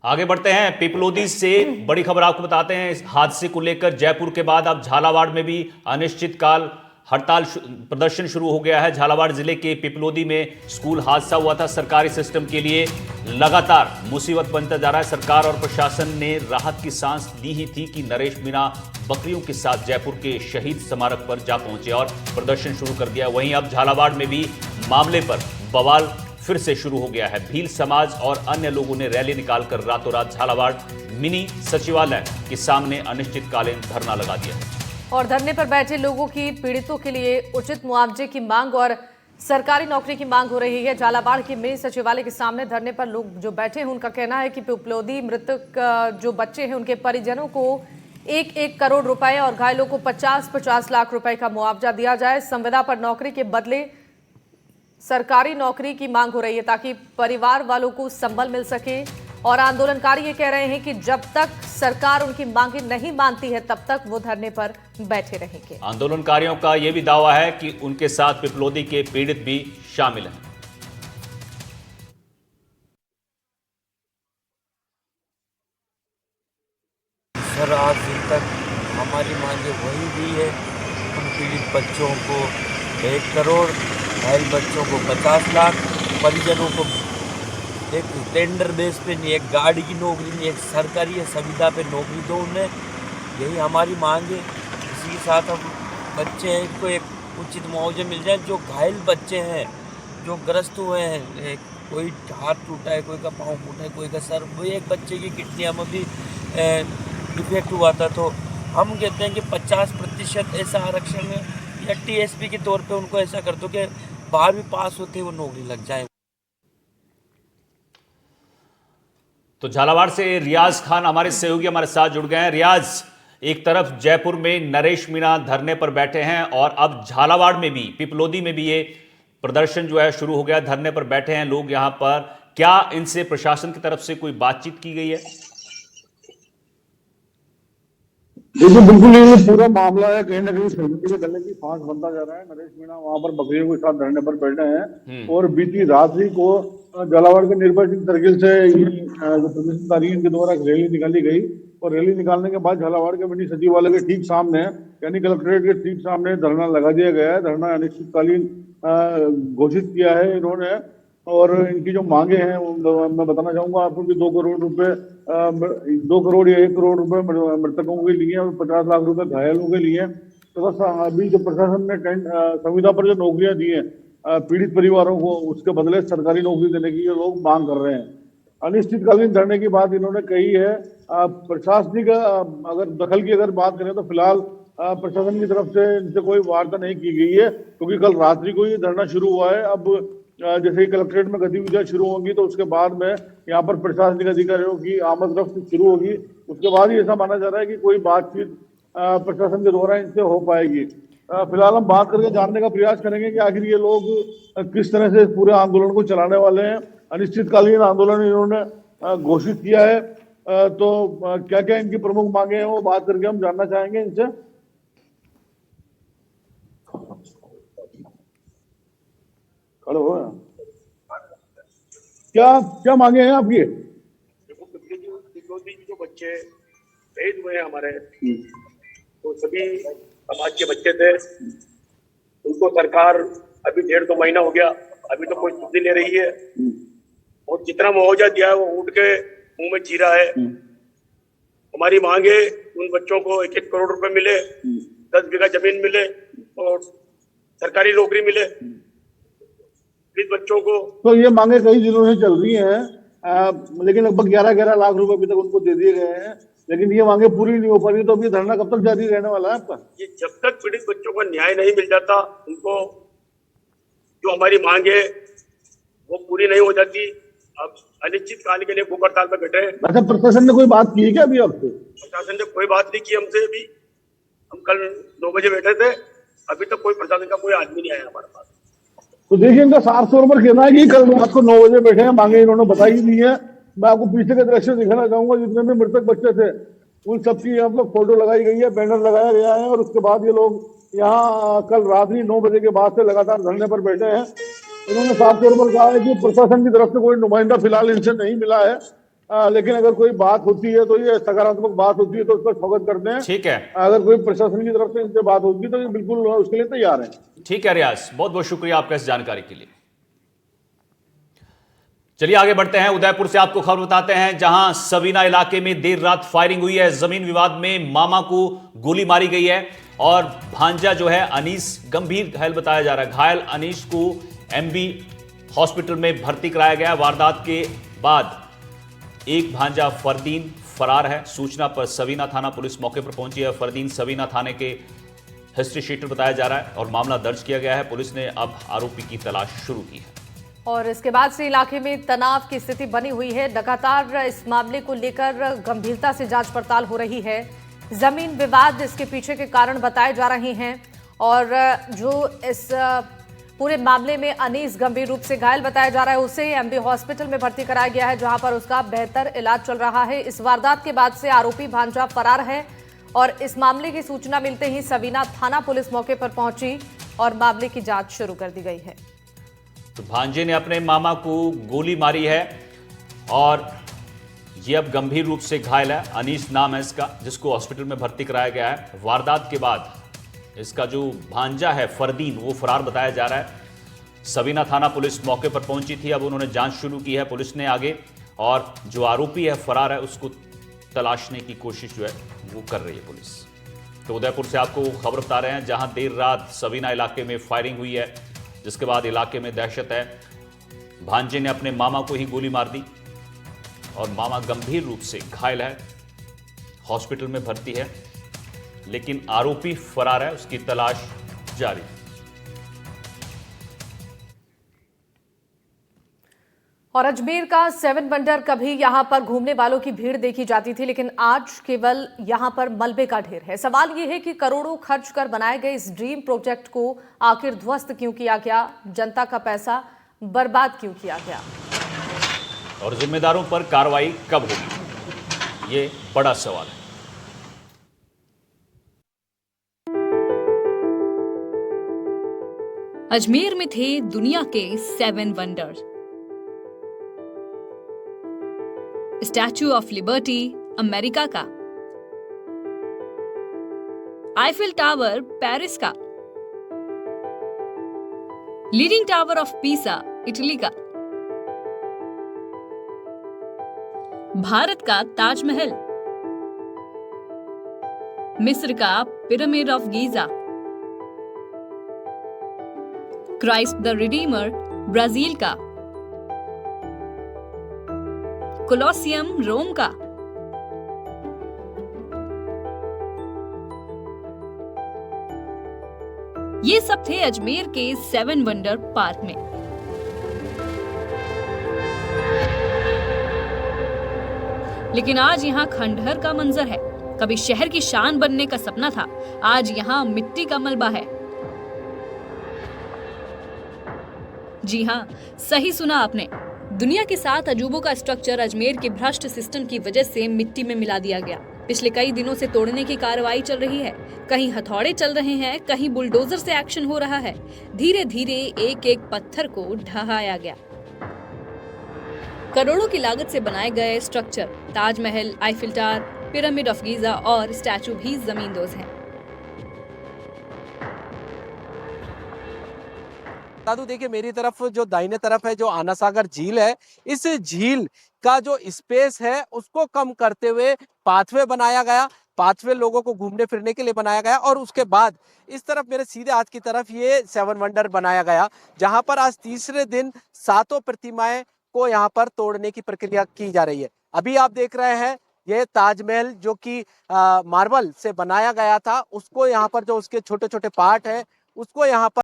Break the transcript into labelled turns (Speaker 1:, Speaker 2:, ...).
Speaker 1: आगे बढ़ते हैं। पिपलोदी से बड़ी खबर आपको बताते हैं। इस हादसे को लेकर जयपुर के बाद अब झालावाड़ में भी अनिश्चितकाल हड़ताल प्रदर्शन शुरू हो गया है। झालावाड़ जिले के पिपलोदी में स्कूल हादसा हुआ था। सरकारी सिस्टम के लिए लगातार मुसीबत बनता जा रहा है। सरकार और प्रशासन ने राहत की सांस ली ही थी कि नरेश मीणा बकरियों के साथ जयपुर के शहीद स्मारक पर जा पहुंचे और प्रदर्शन शुरू कर दिया। वहीं अब झालावाड़ में भी मामले पर बवाल फिर से शुरू हो गया है। भील समाज और अन्य लोगों ने रैली निकालकर रातों रात झालावाड़ मिनी सचिवालय के सामने अनिश्चितकालीन धरना लगा दिया
Speaker 2: और धरने पर बैठे लोगों की पीड़ितों के लिए उचित मुआवजे की मांग और सरकारी नौकरी की मांग हो रही है। झालावाड़ के मिनी सचिवालय के सामने धरने पर लोग जो बैठे हैं उनका कहना है कि पिपलोदी मृतक जो बच्चे हैं उनके परिजनों को 1-1 करोड़ रुपए और घायलों को 50-50 लाख रुपए का मुआवजा दिया जाए। संविदा पर नौकरी के बदले सरकारी नौकरी की मांग हो रही है ताकि परिवार वालों को संबल मिल सके। और आंदोलनकारी ये कह रहे हैं कि जब तक सरकार उनकी मांगे नहीं मानती है तब तक वो धरने पर बैठे रहेंगे।
Speaker 1: आंदोलनकारियों का यह भी दावा है कि उनके साथ पिपलोदी के पीड़ित भी शामिल हैं।
Speaker 3: सर, आज दिन तक हमारी मांगे वही भी है। उन पीड़ित बच्चों को 1 करोड़, घायल बच्चों को 50 लाख, परिजनों को एक टेंडर बेस पे नहीं, एक गाड़ी की नौकरी नहीं, एक सरकारी संविदा पे नौकरी दो उन्हें। यही हमारी मांग है। इसी के साथ हम बच्चे हैं इनको एक उचित मुआवजा मिल जाए। जो घायल बच्चे हैं, जो ग्रस्त हुए हैं, कोई हाथ टूटा है, कोई का पाँव फूटा है, कोई का सर, वही एक बच्चे की किडनियाँ में भी डिफेक्ट हुआ था। तो हम कहते हैं कि 50% ऐसा आरक्षण है या TSP के तौर पे उनको ऐसा कर दो कि 12वीं पास होते वो नौकरी लग जाए।
Speaker 1: तो झालावाड़ से रियाज खान हमारे सहयोगी हमारे साथ जुड़ गए हैं। रियाज, एक तरफ जयपुर में नरेश मीणा धरने पर बैठे हैं और अब झालावाड़ में भी, पिपलोदी में भी ये प्रदर्शन जो है शुरू हो गया। धरने पर बैठे हैं लोग यहां पर। क्या इनसे प्रशासन की तरफ से कोई बातचीत की गई है?
Speaker 4: देखिए, बिल्कुल ये पूरा मामला है कहीं ना कहीं सहमति के गले की फांस बनता जा रहा है। नरेश मीणा वहां पर बकरियों के साथ धरने पर बैठे हैं और बीती रात ही को झालावाड़ के निर्भय सिंह सर्किल से जो प्रदर्शनकारी इनके द्वारा रैली निकाली गई और रैली निकालने के बाद झालावाड़ के मिनी सचिवालय के ठीक सामने यानी कलेक्ट्रेट के ठीक सामने धरना लगा दिया गया है। धरना अनिश्चितकालीन घोषित किया है इन्होंने। और इनकी जो मांगे हैं मैं बताना चाहूंगा आपको कि 2 करोड़ रुपए 2 करोड़ या 1 करोड़ रुपए मृतकों के लिए और 50 लाख रुपए घायलों के लिए। तो बस अभी जो प्रशासन ने संविदा पर जो नौकरियां दी हैं पीड़ित परिवारों को, उसके बदले सरकारी नौकरी देने की ये लोग मांग कर रहे हैं। अनिश्चितकालीन धरने की बात इन्होंने कही है। प्रशासनिक अगर दखल की अगर बात करें तो फिलहाल प्रशासन की तरफ से इनसे कोई वार्ता नहीं की गई है क्योंकि कल रात्रि को ये धरना शुरू हुआ है। अब जैसे ही कलेक्ट्रेट में गतिविधियां शुरू होंगी तो उसके बाद में यहाँ पर प्रशासनिक अधिकारियों की आमद रफ्त शुरू होगी। उसके बाद ही ऐसा माना जा रहा है कि कोई बातचीत प्रशासन के द्वारा इनसे हो पाएगी। फिलहाल हम बात करके जानने का प्रयास करेंगे कि आखिर ये लोग किस तरह से पूरे आंदोलन को चलाने वाले हैं। अनिश्चितकालीन आंदोलन इन्होंने घोषित किया है। तो क्या क्या इनकी प्रमुख मांगे हैं वो बात करके हम जानना चाहेंगे इनसे। खड़े हो क्या क्या मांगे हैं आपकी?
Speaker 5: देखो, पिपलोदी की जो बच्चे शहीद हुए हैं हमारे, तो सभी समाज के बच्चे थे। उनको सरकार अभी 1.5-2 महीना हो गया, अभी तो कोई सुधि ले रही है और जितना मुआवजा दिया है वो ऊँट के मुंह में चीरा है। हमारी मांग है उन बच्चों को 1-1 करोड़ रुपए मिले, 10 बीघा जमीन मिले और सरकारी नौकरी मिले इस बच्चों को।
Speaker 4: तो ये मांगे कई दिनों से चल रही हैं लेकिन लगभग 11-11 लाख रुपए अभी तक उनको दे दिए गए हैं, लेकिन ये मांगे पूरी नहीं हो पा रही। तो अभी धरना कब तक जारी रहने वाला है आपका?
Speaker 5: ये जब तक पीड़ित बच्चों को न्याय नहीं मिल जाता, उनको जो हमारी मांग है वो पूरी नहीं हो जाती, अब अनिश्चित काल के लिए भूख हड़ताल पर बैठे हैं।
Speaker 4: अच्छा, प्रशासन ने कोई बात की है क्या अभी आपसे?
Speaker 5: प्रशासन ने कोई बात नहीं की हमसे। अभी हम कल 9 बजे बैठे थे, अभी तक कोई प्रशासन का कोई आदमी नहीं आया हमारे पास।
Speaker 4: तो देखिए, इनका साफ तौर पर कहना है कि कल रात को 9 बजे बैठे हैं, मांगे इन्होंने बताई नहीं है। मैं आपको पीछे के दृश्य दिखाना चाहूंगा। जितने भी मृतक बच्चे थे उन सबकी यहाँ पर फोटो लगाई गई है, बैनर लगाया गया है और उसके बाद ये लोग यहाँ कल रात्रि 9 बजे के बाद से लगातार धरने पर बैठे हैं। इन्होंने साफ तौर पर कहा है कि प्रशासन की तरफ से कोई नुमाइंदा फिलहाल इनसे नहीं मिला है। लेकिन अगर कोई बात होती है तो ये सकारात्मक बात होती है तो उसका स्वागत करते हैं।
Speaker 1: ठीक है,
Speaker 4: अगर कोई प्रशासन की तरफ से इनसे बात होती है तो ये बिल्कुल उसके लिए तैयार है।
Speaker 1: ठीक है रियाज, बहुत बहुत शुक्रिया आपका इस जानकारी के लिए। चलिए आगे बढ़ते हैं। उदयपुर से आपको खबर बताते हैं, जहां सवीना इलाके में देर रात फायरिंग हुई है। जमीन विवाद में मामा को गोली मारी गई है और भांजा जो है अनीस गंभीर घायल बताया जा रहा है। घायल अनीस को एमबी हॉस्पिटल में भर्ती कराया गया। वारदात के बाद एक भांजा फरदीन फरार है। सूचना पर सवीना थाना पुलिस मौके पर पहुंची है। फरदीन सवीना थाने के हिस्ट्री शीटर बताया जा रहा है और मामला दर्ज किया गया है। पुलिस ने अब आरोपी की तलाश शुरू की है।
Speaker 2: और इसके बाद से इलाके में तनाव की स्थिति बनी हुई है। लगातार इस मामले को लेकर गंभीरता से जांच पड़ताल हो रही है। जमीन विवाद इसके पीछे के कारण बताए जा रहे हैं और जो इस पूरे मामले में अनीस गंभीर रूप से घायल बताया जा रहा है, उसे एमबी हॉस्पिटल में भर्ती कराया गया है, जहां पर उसका बेहतर इलाज चल रहा है। इस वारदात के बाद से आरोपी भांजा फरार है और इस मामले की सूचना मिलते ही सवीना थाना पुलिस मौके पर पहुंची और मामले की जांच शुरू कर दी गई है।
Speaker 1: तो भांजे ने अपने मामा को गोली मारी है और ये अब गंभीर रूप से घायल है। अनीस नाम है इसका, जिसको हॉस्पिटल में भर्ती कराया गया है। वारदात के बाद इसका जो भांजा है फरदीन, वो फरार बताया जा रहा है। सवीना थाना पुलिस मौके पर पहुंची थी। अब उन्होंने जांच शुरू की है पुलिस ने आगे, और जो आरोपी है फरार है उसको तलाशने की कोशिश जो है वो कर रही है पुलिस। तो उदयपुर से आपको खबर बता रहे हैं, जहां देर रात सवीना इलाके में फायरिंग हुई है, जिसके बाद इलाके में दहशत है। भांजे ने अपने मामा को ही गोली मार दी और मामा गंभीर रूप से घायल है, हॉस्पिटल में भर्ती है, लेकिन आरोपी फरार है, उसकी तलाश जारी है।
Speaker 2: और अजमेर का 7 वंडर, कभी यहां पर घूमने वालों की भीड़ देखी जाती थी, लेकिन आज केवल यहां पर मलबे का ढेर है। सवाल यह है कि करोड़ों खर्च कर बनाए गए इस ड्रीम प्रोजेक्ट को आखिर ध्वस्त क्यों किया गया, जनता का पैसा बर्बाद क्यों किया गया,
Speaker 1: और जिम्मेदारों पर कार्रवाई कब होगी, ये बड़ा सवाल है।
Speaker 6: अजमेर में थे दुनिया के 7 wonder, statue of liberty America का, आईफिल टावर पेरिस का, leading tower of Pisa Italy का, भारत का ताजमहल, मिस्र का pyramid of Giza, Christ the Redeemer Brazil का, कोलोसियम रोम का, ये सब थे अजमेर के 7 वंडर पार्क में। लेकिन आज यहाँ खंडहर का मंजर है। कभी शहर की शान बनने का सपना था, आज यहाँ मिट्टी का मलबा है। जी हाँ, सही सुना आपने। दुनिया के 7 अजूबों का स्ट्रक्चर अजमेर के भ्रष्ट सिस्टम की वजह से मिट्टी में मिला दिया गया। पिछले कई दिनों से तोड़ने की कार्रवाई चल रही है। कहीं हथौड़े चल रहे हैं, कहीं बुलडोजर से एक्शन हो रहा है। धीरे धीरे एक एक पत्थर को ढहाया गया। करोड़ों की लागत से बनाए गए structure, Taj Mahal, Eiffel tower, pyramid of Giza और स्टैचू भी जमींदोज हैं।
Speaker 7: दादू देखिए, मेरी तरफ जो दाहिने तरफ है जो आना सागर झील है, इस झील का जो स्पेस है उसको कम करते हुए पाथवे बनाया गया। पाथवे लोगों को घूमने फिरने के लिए बनाया गया और उसके बाद इस तरफ मेरे सीधे हाथ की तरफ ये 7 वंडर बनाया गया, जहां पर आज तीसरे दिन 7 प्रतिमाएं को यहाँ पर तोड़ने की प्रक्रिया की जा रही है। अभी आप देख रहे हैं ये ताजमहल जो कि मार्बल से बनाया गया था, उसको यहाँ पर जो उसके छोटे छोटे पार्ट है उसको यहाँ पर